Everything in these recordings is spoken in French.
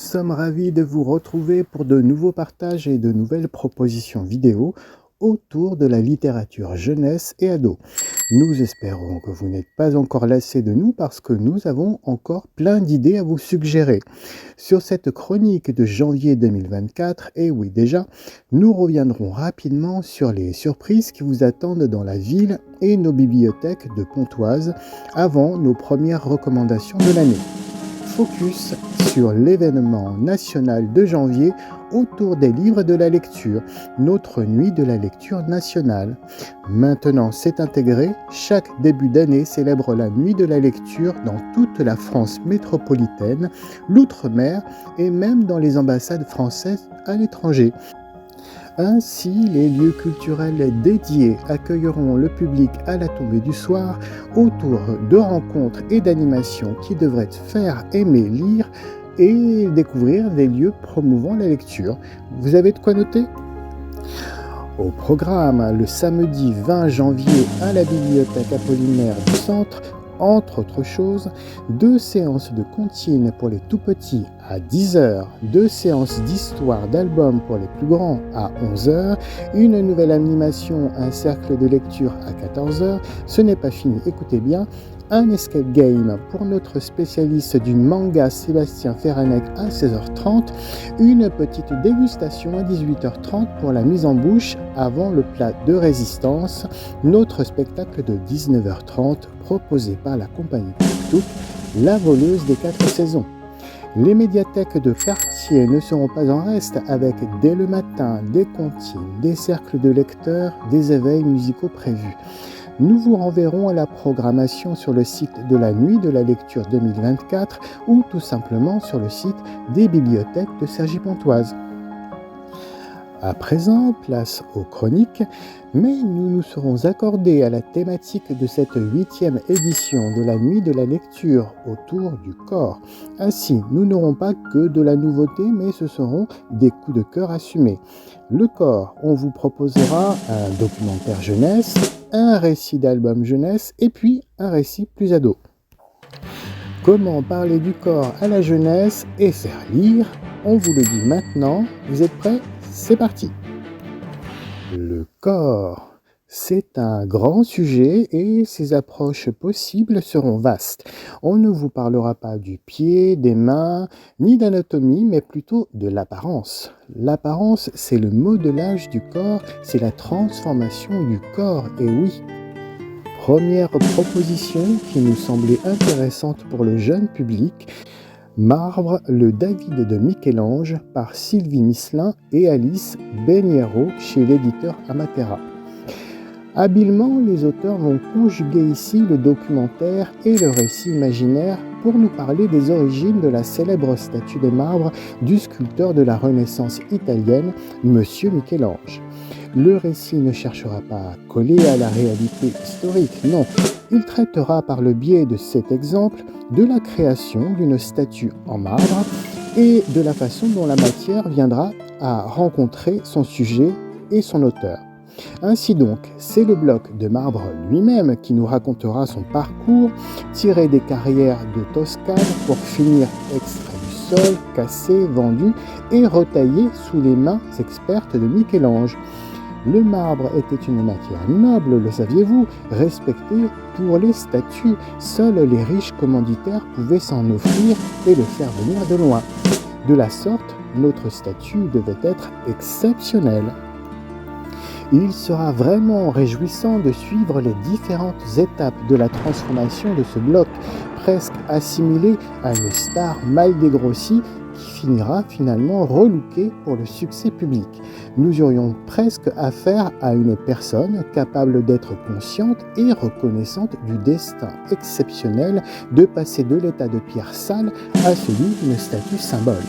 sommes ravis de vous retrouver pour de nouveaux partages et de nouvelles propositions vidéo autour de la littérature jeunesse et ado. Nous espérons que vous n'êtes pas encore lassés de nous parce que nous avons encore plein d'idées à vous suggérer. Sur cette chronique de janvier 2024, et oui déjà, nous reviendrons rapidement sur les surprises qui vous attendent dans la ville et nos bibliothèques de Pontoise avant nos premières recommandations de l'année. Focus sur l'événement national de janvier autour des livres de la lecture, notre nuit de la lecture nationale. Maintenant, c'est intégré, chaque début d'année célèbre la nuit de la lecture dans toute la France métropolitaine, l'outre-mer et même dans les ambassades françaises à l'étranger. Ainsi, les lieux culturels dédiés accueilleront le public à la tombée du soir autour de rencontres et d'animations qui devraient faire aimer lire et découvrir des lieux promouvant la lecture. Vous avez de quoi noter ? Au programme, le samedi 20 janvier à la bibliothèque Apollinaire du Centre, entre autres choses, 2 séances de comptines pour les tout-petits à 10h, 2 séances d'histoire d'albums pour les plus grands à 11h, une nouvelle animation, un cercle de lecture à 14h. Ce n'est pas fini, écoutez bien, un escape game pour notre spécialiste du manga Sébastien Ferranec à 16h30, une petite dégustation à 18h30 pour la mise en bouche avant le plat de résistance, notre spectacle de 19h30 proposé par la compagnie Tuk Tuk, la voleuse des 4 saisons. Les médiathèques de quartier ne seront pas en reste avec dès le matin des comptines, des cercles de lecteurs, des éveils musicaux prévus. Nous vous renverrons à la programmation sur le site de la Nuit de la Lecture 2024 ou tout simplement sur le site des bibliothèques de Cergy-Pontoise. À présent, place aux chroniques, mais nous nous serons accordés à la thématique de cette 8e édition de la Nuit de la Lecture autour du corps. Ainsi, nous n'aurons pas que de la nouveauté, mais ce seront des coups de cœur assumés. Le corps, on vous proposera un documentaire jeunesse, un récit d'album jeunesse et puis un récit plus ado. Comment parler du corps à la jeunesse et faire lire ? On vous le dit maintenant, vous êtes prêts ? C'est parti. Le corps, c'est un grand sujet et ses approches possibles seront vastes. On ne vous parlera pas du pied, des mains, ni d'anatomie, mais plutôt de l'apparence. L'apparence, c'est le modelage du corps, c'est la transformation du corps, et oui. Première proposition qui nous semblait intéressante pour le jeune public, Marbre, le David de Michel-Ange par Sylvie Misselin et Alice Beniero chez l'éditeur Amatera. Habilement, les auteurs vont conjuguer ici le documentaire et le récit imaginaire pour nous parler des origines de la célèbre statue de marbre du sculpteur de la Renaissance italienne, Monsieur Michel-Ange. Le récit ne cherchera pas à coller à la réalité historique, non. Il traitera par le biais de cet exemple de la création d'une statue en marbre et de la façon dont la matière viendra à rencontrer son sujet et son auteur. Ainsi donc, c'est le bloc de marbre lui-même qui nous racontera son parcours, tiré des carrières de Toscane pour finir extrait du sol, cassé, vendu et retaillé sous les mains expertes de Michel-Ange. Le marbre était une matière noble, le saviez-vous, respectée pour les statues. Seuls les riches commanditaires pouvaient s'en offrir et le faire venir de loin. De la sorte, notre statue devait être exceptionnelle. Il sera vraiment réjouissant de suivre les différentes étapes de la transformation de ce bloc, presque assimilé à une star mal dégrossie qui finira finalement relooké pour le succès public. Nous aurions presque affaire à une personne capable d'être consciente et reconnaissante du destin exceptionnel de passer de l'état de pierre sale à celui d'une statue symbole.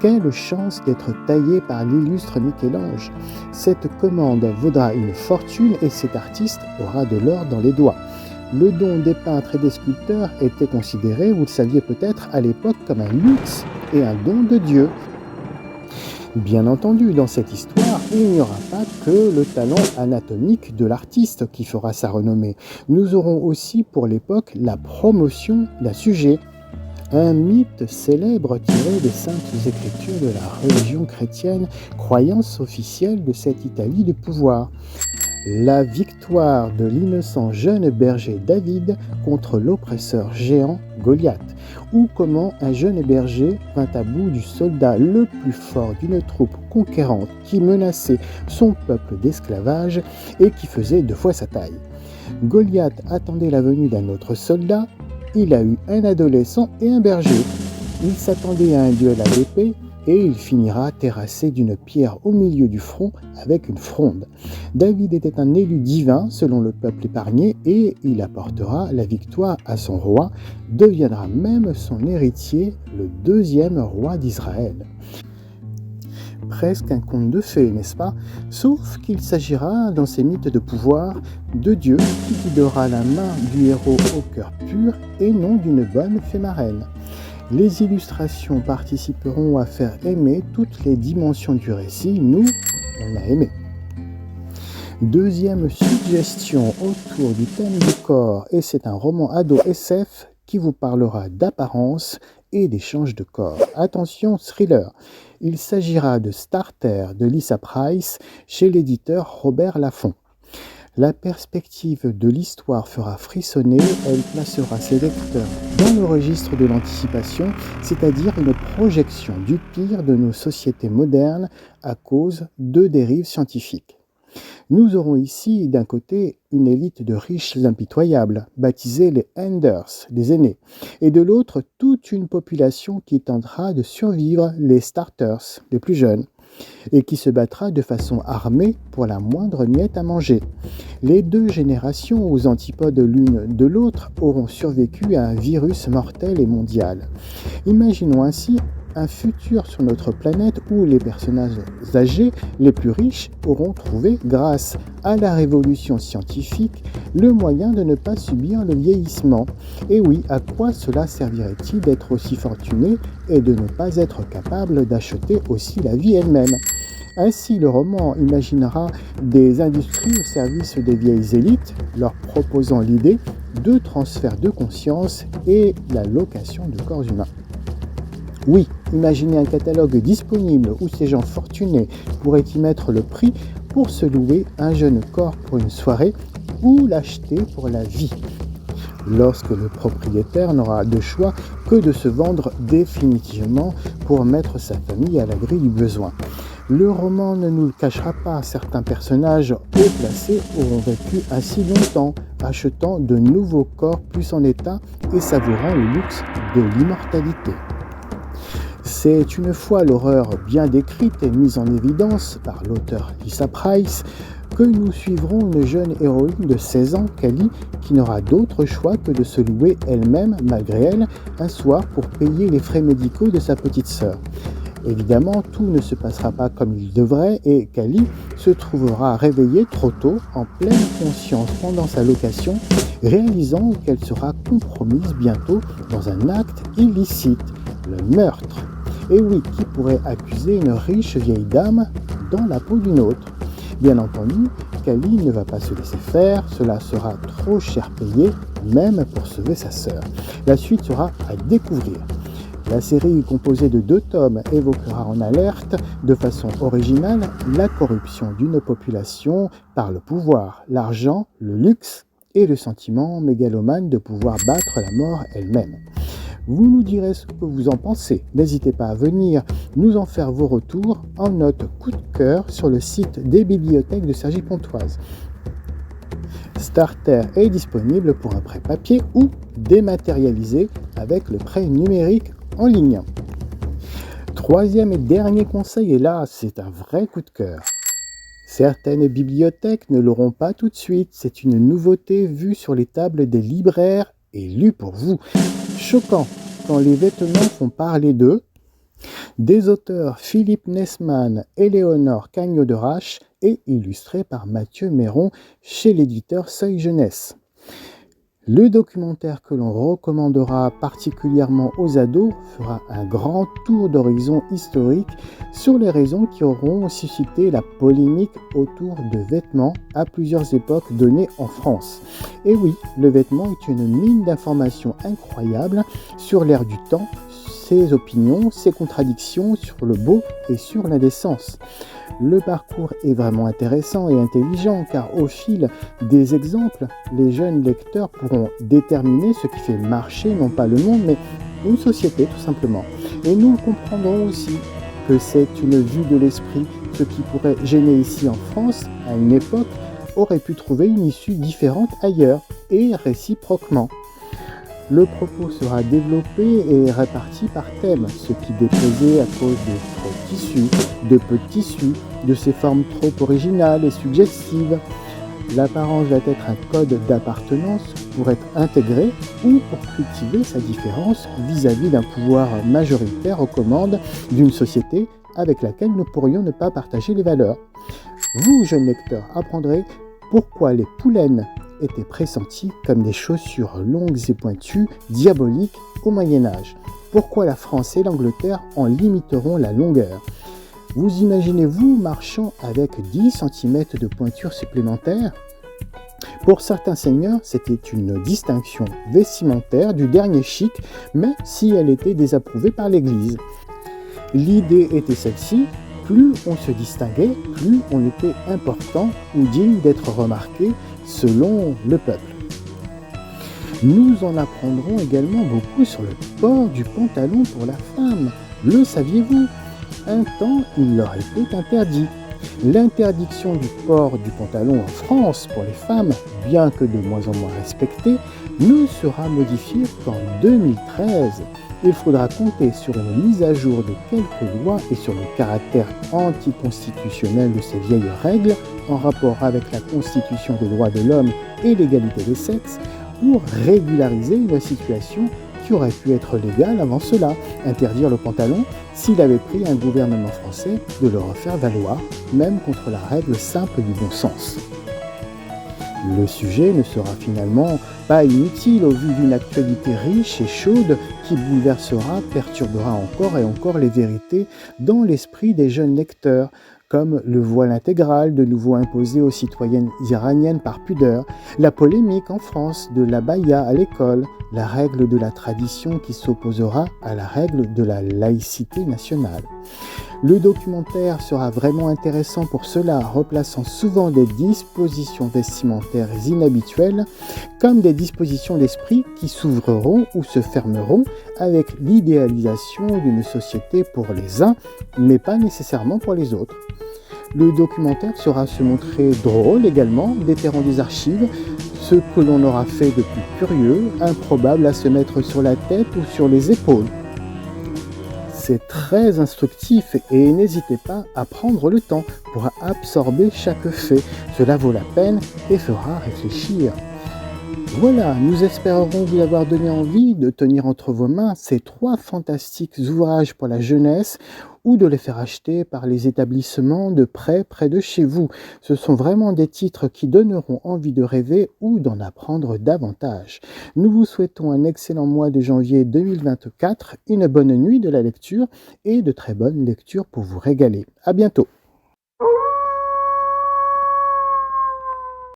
Quelle chance d'être taillé par l'illustre Michel-Ange. Cette commande vaudra une fortune et cet artiste aura de l'or dans les doigts. Le don des peintres et des sculpteurs était considéré, vous le saviez peut-être, à l'époque comme un luxe et un don de Dieu. Bien entendu, dans cette histoire, il n'y aura pas que le talent anatomique de l'artiste qui fera sa renommée. Nous aurons aussi pour l'époque la promotion d'un sujet. un mythe célèbre tiré des saintes écritures de la religion chrétienne, croyance officielle de cette Italie du pouvoir. La victoire de l'innocent jeune berger David contre l'oppresseur géant Goliath, ou comment un jeune berger vint à bout du soldat le plus fort d'une troupe conquérante qui menaçait son peuple d'esclavage et qui faisait 2 fois sa taille. Goliath attendait la venue d'un autre soldat, il a eu un adolescent et un berger. Il s'attendait à un duel à l'épée, et il finira terrassé d'une pierre au milieu du front avec une fronde. David était un élu divin selon le peuple épargné et il apportera la victoire à son roi, deviendra même son héritier, le 2e roi d'Israël. Presque un conte de fées, n'est-ce pas? Sauf qu'il s'agira, dans ces mythes de pouvoir, de Dieu qui guidera la main du héros au cœur pur et non d'une bonne fée marraine. Les illustrations participeront à faire aimer toutes les dimensions du récit. Nous, on a aimé. Deuxième suggestion autour du thème du corps, et c'est un roman ado SF qui vous parlera d'apparence et d'échange de corps. Attention, thriller. Il s'agira de Starter de Lisa Price chez l'éditeur Robert Laffont. La perspective de l'histoire fera frissonner, elle placera ses lecteurs dans le registre de l'anticipation, c'est-à-dire une projection du pire de nos sociétés modernes à cause de dérives scientifiques. Nous aurons ici d'un côté une élite de riches impitoyables, baptisés les Enders, les aînés, et de l'autre toute une population qui tentera de survivre, les Starters, les plus jeunes, et qui se battra de façon armée pour la moindre miette à manger. Les 2 générations aux antipodes l'une de l'autre auront survécu à un virus mortel et mondial. Imaginons ainsi un futur sur notre planète où les personnages âgés les plus riches auront trouvé, grâce à la révolution scientifique, le moyen de ne pas subir le vieillissement. Et oui, à quoi cela servirait-il d'être aussi fortuné et de ne pas être capable d'acheter aussi la vie elle-même ? Ainsi, le roman imaginera des industries au service des vieilles élites, leur proposant l'idée de transfert de conscience et la location de corps humains. Oui, imaginez un catalogue disponible où ces gens fortunés pourraient y mettre le prix pour se louer un jeune corps pour une soirée ou l'acheter pour la vie, lorsque le propriétaire n'aura de choix que de se vendre définitivement pour mettre sa famille à l'abri du besoin. Le roman ne nous le cachera pas, certains personnages haut placés auront vécu ainsi longtemps, achetant de nouveaux corps plus en état et savourant le luxe de l'immortalité. C'est une fois l'horreur bien décrite et mise en évidence par l'auteur Lisa Price que nous suivrons une jeune héroïne de 16 ans, Callie, qui n'aura d'autre choix que de se louer elle-même, malgré elle, un soir pour payer les frais médicaux de sa petite sœur. Évidemment, tout ne se passera pas comme il devrait et Callie se trouvera réveillée trop tôt, en pleine conscience pendant sa location, réalisant qu'elle sera compromise bientôt dans un acte illicite, le meurtre. Et oui, qui pourrait accuser une riche vieille dame dans la peau d'une autre? Bien entendu, Callie ne va pas se laisser faire, cela sera trop cher payé, même pour sauver sa sœur. La suite sera à découvrir. La série, composée de 2 tomes, évoquera en alerte, de façon originale, la corruption d'une population par le pouvoir, l'argent, le luxe et le sentiment mégalomane de pouvoir battre la mort elle-même. Vous nous direz ce que vous en pensez. N'hésitez pas à venir nous en faire vos retours en note coup de cœur sur le site des bibliothèques de Cergy-Pontoise. Starter est disponible pour un prêt papier ou dématérialisé avec le prêt numérique en ligne. 3e et dernier conseil, et là c'est un vrai coup de cœur. Certaines bibliothèques ne l'auront pas tout de suite, c'est une nouveauté vue sur les tables des libraires et lue pour vous. Choquant quand les vêtements font parler d'eux, des auteurs Philippe Nessman et Léonore Cagneau-de-Rache et illustré par Mathieu Méron chez l'éditeur Seuil Jeunesse. Le documentaire que l'on recommandera particulièrement aux ados fera un grand tour d'horizon historique sur les raisons qui auront suscité la polémique autour de vêtements à plusieurs époques données en France. Et oui, le vêtement est une mine d'informations incroyables sur l'air du temps, ses opinions, ses contradictions sur le beau et sur l'indécence. Le parcours est vraiment intéressant et intelligent car au fil des exemples, les jeunes lecteurs pourront déterminer ce qui fait marcher non pas le monde mais une société tout simplement. Et nous comprendrons aussi que c'est une vue de l'esprit, ce qui pourrait gêner ici en France à une époque aurait pu trouver une issue différente ailleurs et réciproquement. Le propos sera développé et réparti par thème, ce qui déplaisait à cause de trop de tissus, de peu de tissus, de ses formes trop originales et suggestives. L'apparence doit être un code d'appartenance pour être intégré ou pour cultiver sa différence vis-à-vis d'un pouvoir majoritaire aux commandes d'une société avec laquelle nous pourrions ne pas partager les valeurs. Vous, jeunes lecteurs, apprendrez pourquoi les poulaines étaient pressenties comme des chaussures longues et pointues, diaboliques au Moyen-Âge. Pourquoi la France et l'Angleterre en limiteront la longueur. Vous imaginez-vous marchant avec 10 cm de pointure supplémentaire ? Pour certains seigneurs, c'était une distinction vestimentaire du dernier chic, même si elle était désapprouvée par l'Église. L'idée était celle-ci, plus on se distinguait, plus on était important ou digne d'être remarqué selon le peuple. Nous en apprendrons également beaucoup sur le port du pantalon pour la femme. Le saviez-vous ? Un temps, il leur était interdit. L'interdiction du port du pantalon en France pour les femmes, bien que de moins en moins respectée, ne sera modifiée qu'en 2013. Il faudra compter sur une mise à jour de quelques lois et sur le caractère anticonstitutionnel de ces vieilles règles en rapport avec la Constitution des droits de l'homme et l'égalité des sexes pour régulariser une situation qui aurait pu être légale avant cela, interdire le pantalon s'il avait pris un gouvernement français de le refaire valoir, même contre la règle simple du bon sens. Le sujet ne sera finalement pas inutile au vu d'une actualité riche et chaude qui bouleversera, perturbera encore et encore les vérités dans l'esprit des jeunes lecteurs, comme le voile intégral de nouveau imposé aux citoyennes iraniennes par pudeur, la polémique en France de l'abaya à l'école, la règle de la tradition qui s'opposera à la règle de la laïcité nationale. Le documentaire sera vraiment intéressant pour cela, replaçant souvent des dispositions vestimentaires inhabituelles comme des dispositions d'esprit qui s'ouvriront ou se fermeront avec l'idéalisation d'une société pour les uns, mais pas nécessairement pour les autres. Le documentaire saura se montrer drôle également, déterrant des archives, ce que l'on aura fait de plus curieux, improbable à se mettre sur la tête ou sur les épaules. C'est très instructif et n'hésitez pas à prendre le temps pour absorber chaque fait. Cela vaut la peine et fera réfléchir. Voilà, nous espérons vous avoir donné envie de tenir entre vos mains ces 3 fantastiques ouvrages pour la jeunesse ou de les faire acheter par les établissements de près de chez vous. Ce sont vraiment des titres qui donneront envie de rêver ou d'en apprendre davantage. Nous vous souhaitons un excellent mois de janvier 2024, une bonne nuit de la lecture et de très bonnes lectures pour vous régaler. À bientôt.